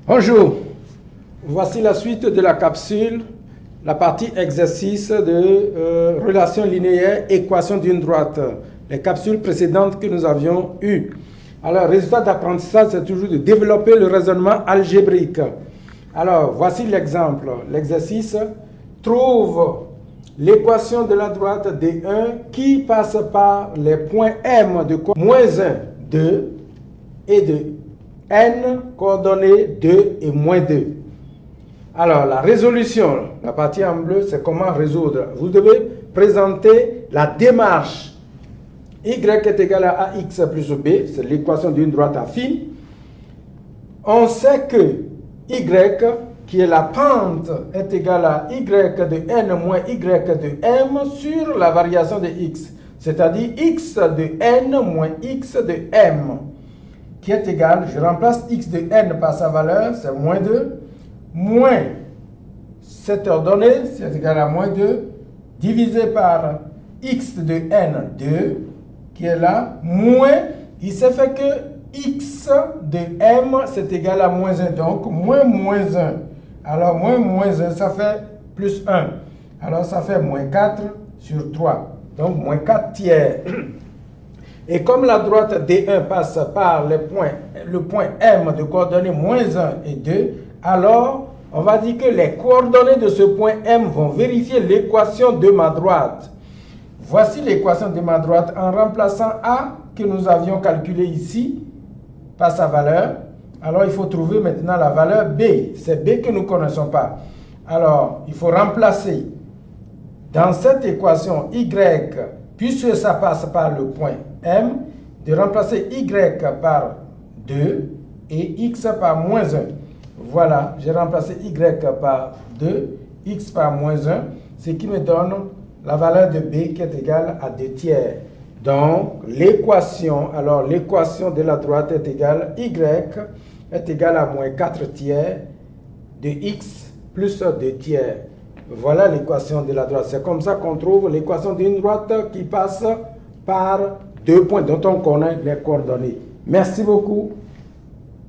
Bonjour, voici la suite de la capsule, la partie exercice de relation linéaire, équation d'une droite. Les capsules précédentes que nous avions eues. Alors, résultat d'apprentissage, c'est toujours de développer le raisonnement algébrique. Alors, voici l'exemple. L'exercice trouve l'équation de la droite D1 qui passe par les points M de moins 1, 2 et de N, coordonnées 2 et moins 2. Alors, la résolution, la partie en bleu, c'est comment résoudre. Vous devez présenter la démarche. Y est égal à AX plus B, c'est l'équation d'une droite affine. On sait que Y, qui est la pente, est égal à Y de N moins Y de M sur la variation de X, c'est-à-dire X de N moins X de M, qui est égal, je remplace X de N par sa valeur, c'est moins 2, moins cette ordonnée, c'est égal à moins 2, divisé par X de N, 2, qui est là, moins, il s'est fait que X de M, c'est égal à moins 1, donc moins 1. Alors, moins 1, ça fait plus 1. Alors, ça fait moins 4 sur 3. Donc, moins 4 tiers. Et comme la droite D1 passe par le point M de coordonnées moins 1 et 2, alors, on va dire que les coordonnées de ce point M vont vérifier l'équation de ma droite. Voici l'équation de ma droite en remplaçant A, que nous avions calculé ici, par sa valeur. Alors, il faut trouver maintenant la valeur B. C'est B que nous ne connaissons pas. Alors, il faut remplacer dans cette équation Y, puisque ça passe par le point M, de remplacer Y par 2 et X par moins 1. Voilà, j'ai remplacé Y par 2, X par moins 1, ce qui me donne la valeur de B qui est égale à 2 tiers. Donc, l'équation de la droite est égale, Y est égal à moins 4 tiers de X plus 2 tiers. Voilà l'équation de la droite. C'est comme ça qu'on trouve l'équation d'une droite qui passe par deux points dont on connaît les coordonnées. Merci beaucoup.